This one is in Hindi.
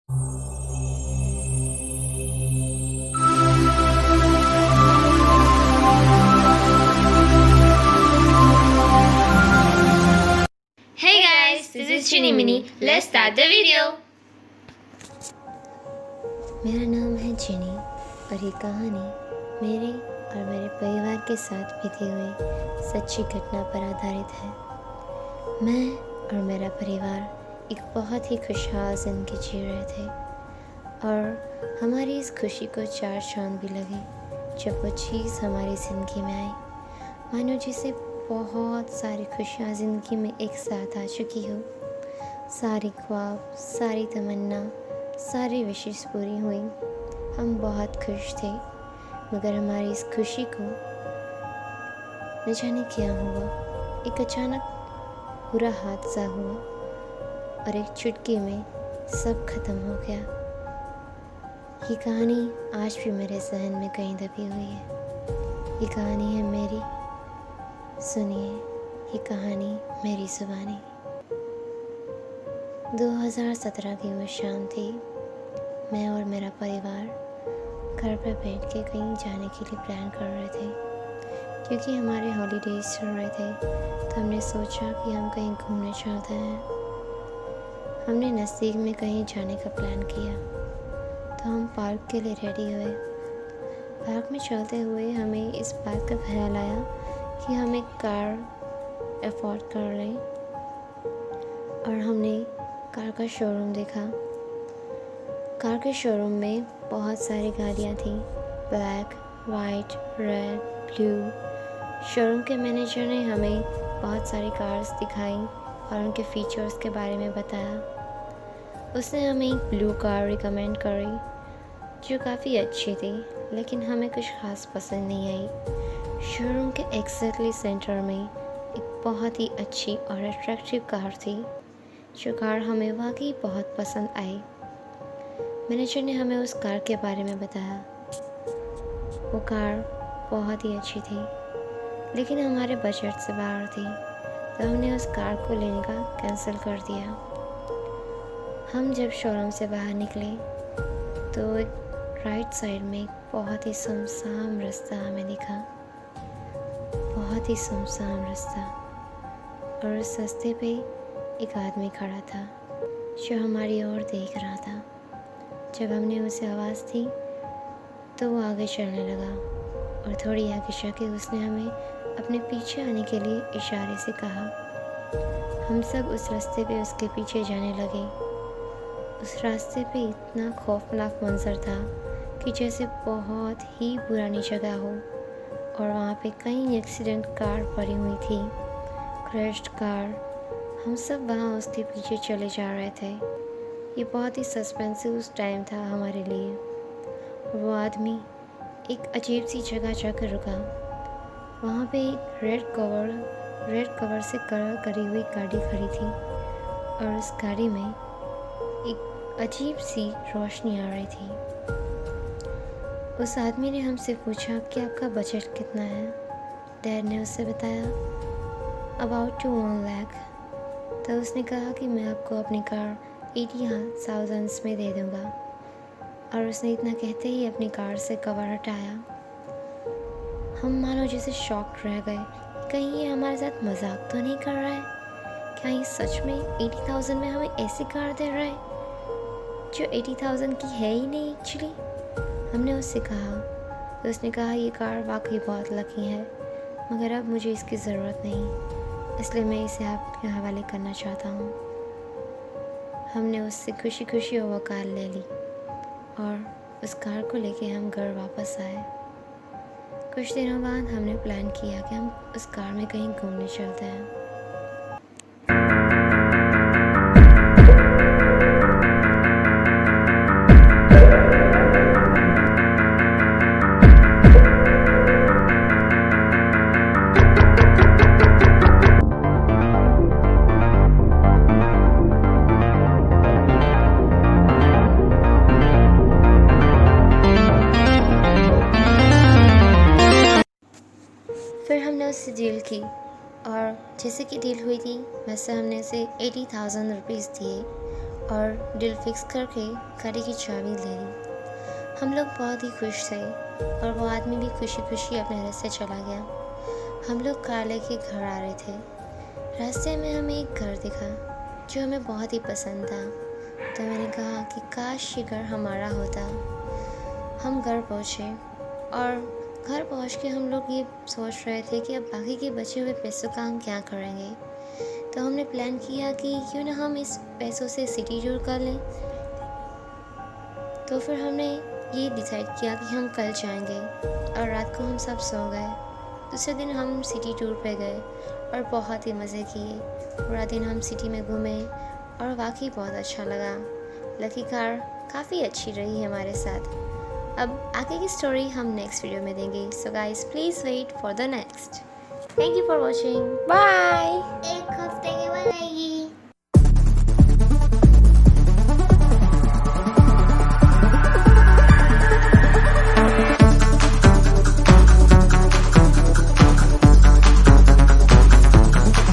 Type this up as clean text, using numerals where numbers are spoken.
Hey guys, this is Chinny Mini. Let's start the video. मेरा नाम है जिनी और ये कहानी मेरे और मेरे परिवार के साथ बीती हुई सच्ची घटना पर आधारित है। मैं और मेरा परिवार एक बहुत ही खुशहाल ज़िंदगी जी रहे थे और हमारी इस खुशी को चार चांद भी लगे जब वो चीज़ हमारी ज़िंदगी में आई, मानो जिसे बहुत सारी खुशियाँ ज़िंदगी में एक साथ आ चुकी हो। सारी ख्वाब, सारी तमन्ना, सारी विशेष पूरी हुई। हम बहुत खुश थे, मगर हमारी इस खुशी को न जाने क्या हुआ। एक अचानक बुरा हादसा हुआ और एक चुटकी में सब खत्म हो गया। ये कहानी आज भी मेरे जहन में कहीं दबी हुई है। ये कहानी है मेरी, सुनिए ये कहानी मेरी ज़ुबानी। 2017 की वो शाम थी। मैं और मेरा परिवार घर पर बैठ के कहीं जाने के लिए प्लान कर रहे थे, क्योंकि हमारे हॉलीडेज चल रहे थे। तो हमने सोचा कि हम कहीं घूमने चलते हैं। हमने नज़दीक में कहीं जाने का प्लान किया, तो हम पार्क के लिए रेडी हुए। पार्क में चलते हुए हमें इस बात का ख्याल आया कि हम एक कार अफोर्ड कर लें, और हमने कार का शोरूम देखा। कार के शोरूम में बहुत सारी गाड़ियाँ थी, black, white, red, blue. Showroom के मैनेजर ने हमें बहुत सारी कार्स दिखाई और उनके फीचर्स के बारे में बताया। उसने हमें एक ब्लू कार रिकमेंड करी जो काफ़ी अच्छी थी, लेकिन हमें कुछ ख़ास पसंद नहीं आई। शोरूम के एग्जैक्टली सेंटर में एक बहुत ही अच्छी और अट्रैक्टिव कार थी, जो कार हमें वाकई बहुत पसंद आई। मैनेजर ने हमें उस कार के बारे में बताया। वो कार बहुत ही अच्छी थी, लेकिन हमारे बजट से बाहर थी, तो हमने उस कार को लेने का कैंसिल कर दिया। हम जब शोरूम से बाहर निकले तो एक राइट साइड में एक बहुत ही सुनसान रास्ता हमें दिखा। बहुत ही सुनसान रास्ता, और उस रास्ते पे एक आदमी खड़ा था जो हमारी ओर देख रहा था। जब हमने उसे आवाज़ दी तो वो आगे चलने लगा, और थोड़ी आगे जाके उसने हमें अपने पीछे आने के लिए इशारे से कहा। हम सब उस रास्ते पे उसके पीछे जाने लगे। उस रास्ते पे इतना खौफनाक मंजर था कि जैसे बहुत ही पुरानी जगह हो, और वहाँ पे कई एक्सीडेंट कार पड़ी हुई थी, क्रैश्ड कार। हम सब वहाँ उसके पीछे चले जा रहे थे। ये बहुत ही सस्पेंसिव उस टाइम था हमारे लिए। वो आदमी एक अजीब सी जगह जाकर रुका। वहाँ पे एक रेड कवर से करी हुई गाड़ी खड़ी थी, और उस गाड़ी में एक अजीब सी रोशनी आ रही थी। उस आदमी ने हमसे पूछा कि आपका बजट कितना है। डैड ने उससे बताया अबाउट 1 लाख। तो उसने कहा कि मैं आपको अपनी कार 80,000 में दे दूँगा, और उसने इतना कहते ही अपनी कार से कवर हटाया। हम मानो जैसे शॉक्ड रह गए, कहीं ये हमारे साथ मजाक तो नहीं कर रहा है? क्या ये सच में 80,000 में हमें ऐसी कार दे रहा है जो 80,000 की है ही नहीं एक्चुअली? हमने उससे कहा, तो उसने कहा ये कार वाकई बहुत लकी है, मगर अब मुझे इसकी ज़रूरत नहीं, इसलिए मैं इसे आपके हवाले करना चाहता हूँ। हमने उससे खुशी खुशी वो कार ले ली, और उस कार को लेके हम घर वापस आए। कुछ दिनों बाद हमने प्लान किया कि हम उस कार में कहीं घूमने चलते हैं। फिर हमने उससे डील की, और जैसे कि डील हुई थी वैसे हमने उसे 80,000 रुपीज़ दिए, और डील फिक्स करके गाड़ी की चाबी ले ली। हम लोग बहुत ही खुश थे और वो आदमी भी खुशी खुशी अपने घर से चला गया। हम लोग कार लेके घर आ रहे थे। रास्ते में हमें एक घर दिखा जो हमें बहुत ही पसंद था, तो मैंने कहा कि काश ये घर हमारा होता। हम घर पहुँचे और घर पहुँच के हम लोग ये सोच रहे थे कि अब बाकी के बचे हुए पैसों का हम क्या करेंगे। तो हमने प्लान किया कि क्यों ना हम इस पैसों से सिटी टूर कर लें। तो फिर हमने ये डिसाइड किया कि हम कल जाएंगे और रात को हम सब सो गए। दूसरे दिन हम सिटी टूर पे गए और बहुत ही मज़े किए। पूरा दिन हम सिटी में घूमे और वाकई बहुत अच्छा लगा। लकी कार काफ़ी अच्छी रही हमारे साथ। अब आगे की स्टोरी हम नेक्स्ट वीडियो में देंगे, so guys please wait for the next. Thank you for watching, bye. एक हफ्ते